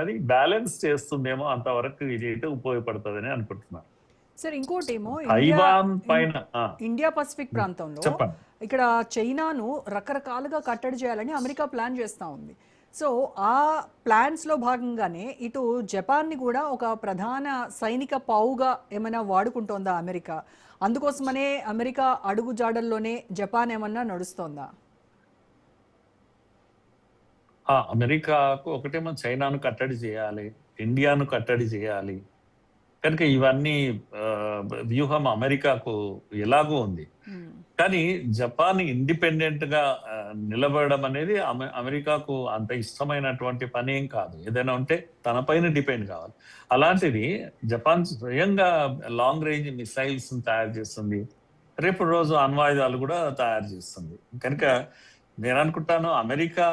అది బ్యాలెన్స్ చేస్తుందేమో అంతవరకు ఇదైతే ఉపయోగపడుతుందని అనుకుంటున్నాను. సార్ ఇంకోటేమో తైవాన్ పైన ఇండియా పసిఫిక్ ప్రాంతంలో చెప్పండి. ఇక్కడ చైనాను రకరకాలుగా కట్టడి చేయాలని అమెరికా ప్లాన్ చేస్తూ ఉంది. సో ఆ ప్లాన్స్లో భాగంగానే ఇటు జపాన్ని కూడా ఒక ప్రధాన సైనిక పావుగా ఏమైనా వాడుకుంటోందా అమెరికా? అందుకోసమనే అమెరికా అడుగుజాడల్లోనే జపాన్ ఏమన్నా నడుస్తోందా? అమెరికాకు ఒకటేమో చైనాను కట్టడి చేయాలి, ఇండియాను కట్టడి చేయాలి. కనుక ఇవన్నీ వ్యూహం అమెరికాకు ఎలాగూ ఉంది. కానీ జపాన్ ఇండిపెండెంట్ గా నిలబడడం అనేది అమెరికాకు అంత ఇష్టమైనటువంటి పని ఏం కాదు. ఏదైనా ఉంటే తన పైన డిపెండ్ కావాలి. అలాంటిది జపాన్ స్వయంగా లాంగ్ రేంజ్ మిసైల్స్ తయారు చేస్తుంది, రేపు రోజు అణ్వాయుధాలు కూడా తయారు చేస్తుంది. కనుక నేను అనుకుంటాను అమెరికా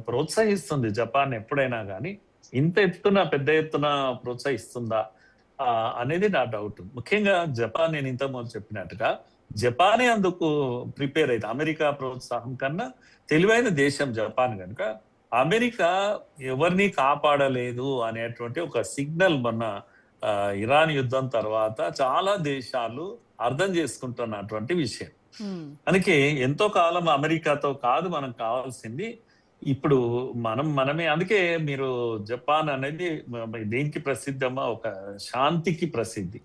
ప్రోత్సహిస్తుంది జపాన్ ఎప్పుడైనా కానీ, ఇంత ఎత్తున పెద్ద ఎత్తున ప్రోత్సహిస్తుందా అనేది నా డౌట్. ముఖ్యంగా జపాన్, నేను ఇంతకుముందు చెప్పినట్టుగా జపానే అందుకు ప్రిపేర్ అయితే అమెరికా ప్రోత్సాహం కన్నా తెలివైన దేశం జపాన్. కనుక అమెరికా ఎవరిని కాపాడలేదు అనేటువంటి ఒక సిగ్నల్ మొన్న ఇరాన్ యుద్ధం తర్వాత చాలా దేశాలు అర్థం చేసుకుంటున్నటువంటి విషయం. అందుకే ఎంతో కాలం అమెరికాతో కాదు మనకు కావాల్సింది, ఇప్పుడు మనమే. అందుకే మీరు జపాన్ అనేది దేనికి ప్రసిద్ధమా? ఒక శాంతికి ప్రసిద్ధి,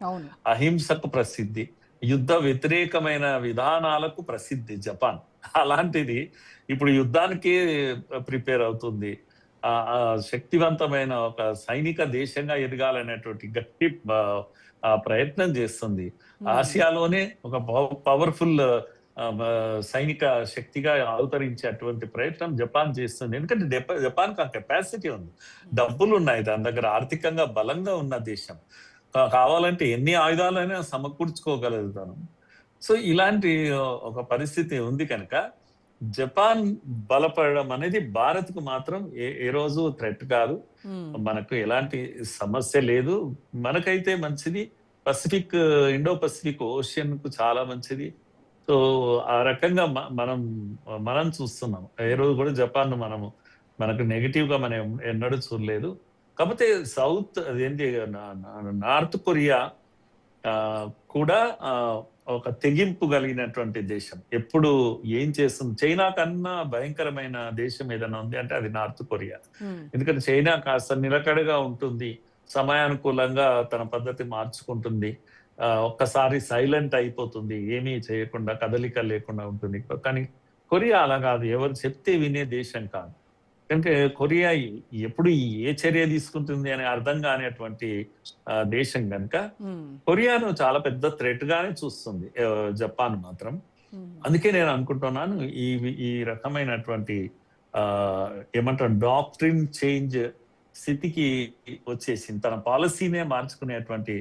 అహింసకు ప్రసిద్ధి, యుద్ధ వ్యతిరేకమైన విధానాలకు ప్రసిద్ధి జపాన్. అలాంటిది ఇప్పుడు యుద్ధానికి ప్రిపేర్ అవుతుంది. శక్తివంతమైన ఒక సైనిక దేశంగా ఎదగాలనేటువంటి గట్టి ప్రయత్నం చేస్తుంది. ఆసియాలోనే ఒక పవర్ఫుల్ సైనిక శక్తిగా అవతరించేటువంటి ప్రయత్నం జపాన్ చేస్తుంది. ఎందుకంటే జపాన్ కి కెపాసిటీ ఉంది, డబ్బులు ఉన్నాయి దాని దగ్గర, ఆర్థికంగా బలంగా ఉన్న దేశం. కావాలంటే ఎన్ని ఆయుధాలైనా సమకూర్చుకోగలుగుతాను. సో ఇలాంటి ఒక పరిస్థితి ఉంది. కనుక జపాన్ బలపడడం అనేది భారత్ కు మాత్రం ఏ రోజు థ్రెట్ కాదు. మనకు ఎలాంటి సమస్య లేదు. మనకైతే మంచిది. పసిఫిక్, ఇండో పసిఫిక్ ఓషియన్ కు చాలా మంచిది. సో ఆ రకంగా మనం చూస్తున్నాం. ఏ రోజు కూడా జపాన్ మనకు నెగిటివ్ గా మనం ఎన్నడూ చూడలేదు. కాకపోతే సౌత్ అదేంటి నార్త్ కొరియా కూడా ఒక తెగింపు కలిగినటువంటి దేశం. ఎప్పుడు ఏం చేస్తుంది, చైనా కన్నా భయంకరమైన దేశం ఏదైనా ఉంది అంటే అది నార్త్ కొరియా. ఎందుకంటే చైనా కాస్త నిలకడగా ఉంటుంది, సమయానుకూలంగా తన పద్ధతి మార్చుకుంటుంది, ఒక్కసారి సైలెంట్ అయిపోతుంది, ఏమీ చేయకుండా కదలిక లేకుండా ఉంటుంది. కానీ కొరియా అలా కాదు, ఎవరు చెప్తే వినే దేశం కాదు. కనుక కొరియా ఎప్పుడు ఏ చర్య తీసుకుంటుంది అని అర్థం కానిటువంటి దేశం కనుక కొరియాను చాలా పెద్ద థ్రెట్ గానే చూస్తుంది జపాన్ మాత్రం. అందుకే నేను అనుకుంటున్నాను ఈ రకమైనటువంటి ఏమంటారు డాక్ట్రిన్ చేంజ్ స్థితికి వచ్చేసింది, తన పాలసీనే మార్చుకునేటువంటి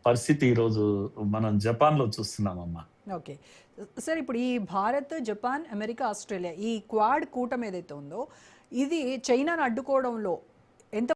పరిస్థితి ఈరోజు మనం జపాన్ లో చూస్తున్నామమ్మా. ఓకే సార్, ఇప్పుడు ఈ భారత్, జపాన్, అమెరికా, ఆస్ట్రేలియా ఈ క్వాడ్ కూటమి ఏదైతే ఉందో ఇది చైనాను అడ్డుకోవడంలో